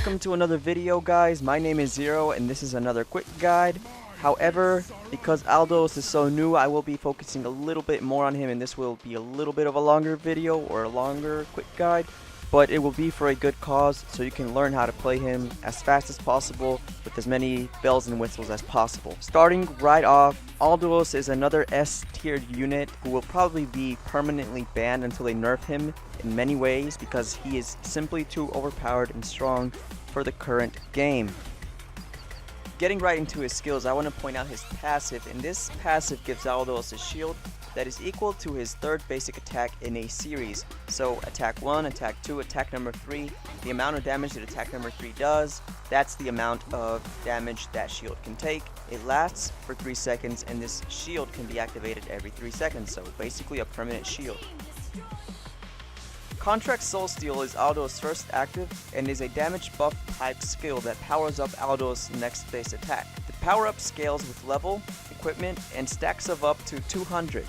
Welcome to another video, guys. My name is Zero and this is another quick guide. However, because Aldous is so new, I will be focusing a little bit more on him, and this will be a little bit of a longer video or a longer quick guide, but it will be for a good cause, so you can learn how to play him as fast as possible with as many bells and whistles as possible. Starting right off, Aldous is another S-tiered unit who will probably be permanently banned until they nerf him in many ways because he is simply too overpowered and strong for the current game. Getting right into his skills, I want to point out his passive, and this passive gives Aldous a shield that is equal to his third basic attack in a series. So attack 1, attack 2, attack number 3, the amount of damage that attack number 3 does, that's the amount of damage that shield can take. It lasts for 3 seconds, and this shield can be activated every 3 seconds, so basically a permanent shield. Contract Soul Steal is Aldous' first active and is a damage buff type skill that powers up Aldous' next base attack. The power up scales with level, equipment, and stacks of up to 200.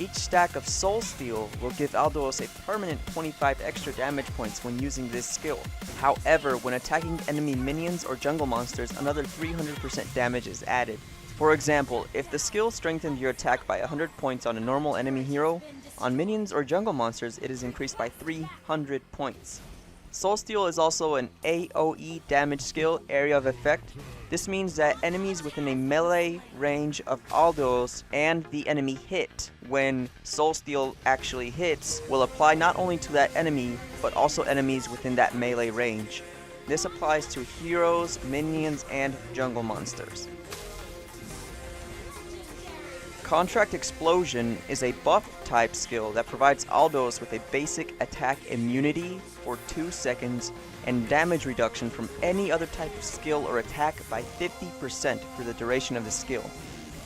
Each stack of Soul Steal will give Aldous a permanent 25 extra damage points when using this skill. However, when attacking enemy minions or jungle monsters, another 300% damage is added. For example, if the skill strengthened your attack by 100 points on a normal enemy hero, on minions or jungle monsters it is increased by 300 points. Soul Steal is also an AoE damage skill, area of effect. This means that enemies within a melee range of Aldous and the enemy hit when Soul Steal actually hits will apply not only to that enemy, but also enemies within that melee range. This applies to heroes, minions, and jungle monsters. Contract Explosion is a buff type skill that provides Aldous with a basic attack immunity for 2 seconds and damage reduction from any other type of skill or attack by 50% for the duration of the skill.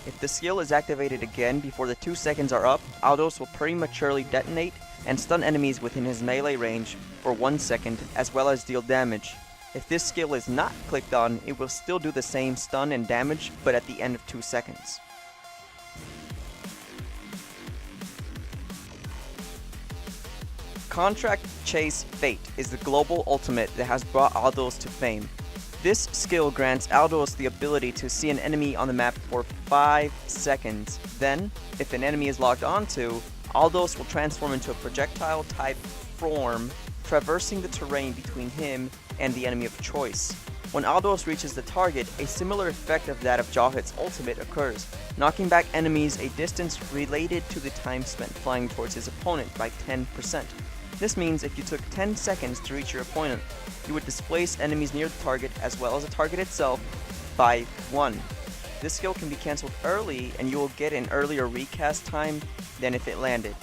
If the skill is activated again before the 2 seconds are up, Aldous will prematurely detonate and stun enemies within his melee range for 1 second, as well as deal damage. If this skill is not clicked on, it will still do the same stun and damage, but at the end of 2 seconds. Contract Chase Fate is the global ultimate that has brought Aldous to fame. This skill grants Aldous the ability to see an enemy on the map for 5 seconds. Then, if an enemy is locked onto, Aldous will transform into a projectile type form, traversing the terrain between him and the enemy of choice. When Aldous reaches the target, a similar effect of that of Jawhead's ultimate occurs, knocking back enemies a distance related to the time spent flying towards his opponent by 10%. This means if you took 10 seconds to reach your opponent, you would displace enemies near the target as well as the target itself by 1. This skill can be cancelled early and you will get an earlier recast time than if it landed,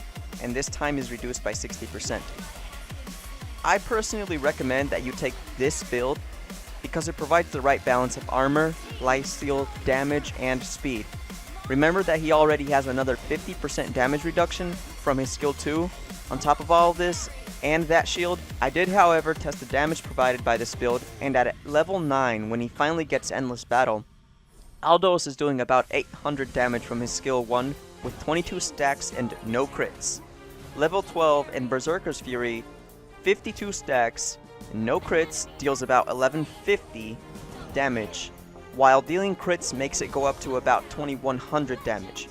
and this time is reduced by 60%. I personally recommend that you take this build because it provides the right balance of armor, lifesteal, damage, and speed. Remember that he already has another 50% damage reduction from his skill 2 on top of all of this and that shield. I did, however, test the damage provided by this build, and at level 9, when he finally gets Endless Battle, Aldous is doing about 800 damage from his skill 1 with 22 stacks and no crits. Level 12 in Berserker's Fury, 52 stacks and no crits, deals about 1150 damage, while dealing crits makes it go up to about 2100 damage.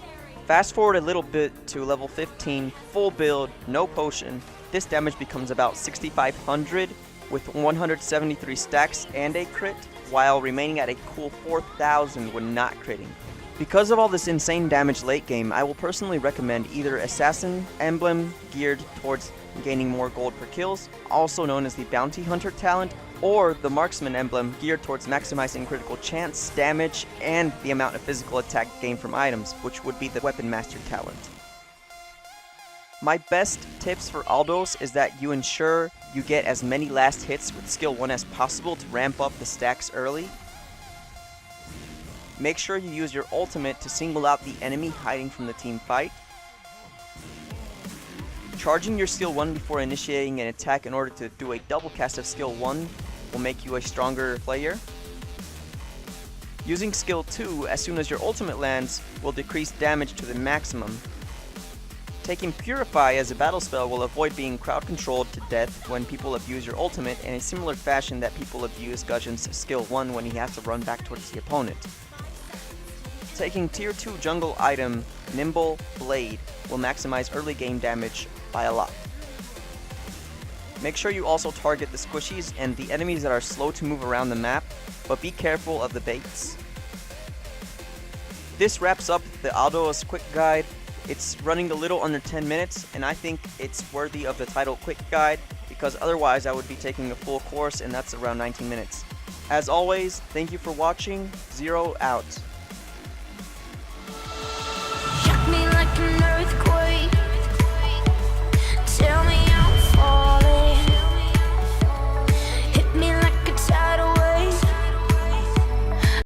Fast forward a little bit to level 15, full build, no potion. This damage becomes about 6500 with 173 stacks and a crit, while remaining at a cool 4000 when not critting. Because of all this insane damage late game, I will personally recommend either Assassin Emblem geared towards gaining more gold per kills, also known as the Bounty Hunter talent, or the Marksman Emblem geared towards maximizing critical chance, damage, and the amount of physical attack gained from items, which would be the Weapon Master talent. My best tips for Aldous is that you ensure you get as many last hits with skill 1 as possible to ramp up the stacks early. Make sure you use your ultimate to single out the enemy hiding from the team fight. Charging your skill 1 before initiating an attack in order to do a double cast of skill 1 will make you a stronger player. Using skill 2 as soon as your ultimate lands will decrease damage to the maximum. Taking Purify as a battle spell will avoid being crowd controlled to death when people abuse your ultimate in a similar fashion that people abuse Gujin's skill 1 when he has to run back towards the opponent. Taking tier 2 jungle item Nimble Blade will maximize early game damage by a lot. Make sure you also target the squishies and the enemies that are slow to move around the map, but be careful of the baits. This wraps up the Aldous Kwik guide. It's running a little under 10 minutes, and I think it's worthy of the title Kwik guide, because otherwise I would be taking a full course, and that's around 19 minutes. As always, thank you for watching. Zero out.